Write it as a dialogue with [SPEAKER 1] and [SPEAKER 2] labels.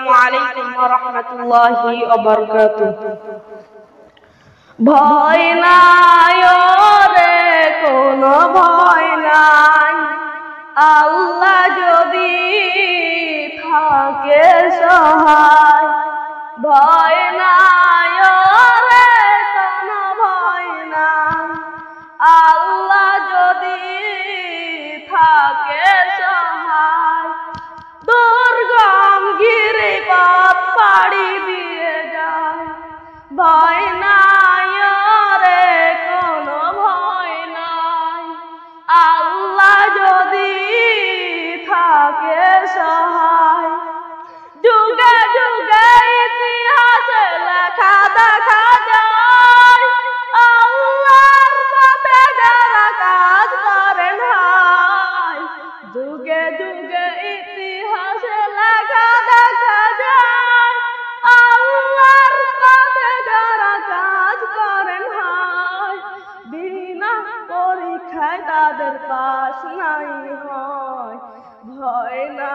[SPEAKER 1] আসসালামু আলাইকুম ওয়া রাহমাতুল্লাহি ওয়া বারাকাতুহু। ভয় নাই রে কোনো ভয় নাই, আল্লাহ যদি থাকে সহায়। ভয় নাই রে কোনো ভয় নাই, আল্লাহ যদি থাকে সহায়। দুর্গম গিরিপথ পাড়ি দিয়ে যায়, ভয় নাই রে কোনো ভয় নাই, আল্লাহ যদি থাকে সহায়। যুগে যুগে ইতিহাসে লেখা দেখা যায়, আল্লাহর পথে যারা কাজ করেন হায়। যুগে যুগে ইতিহাসে লেখা দেখা যায়, আল্লাহর পথে যারা কাজ করেন হায়। বিনা পরীক্ষায় তাদের পাস নাই হয়, ভয় না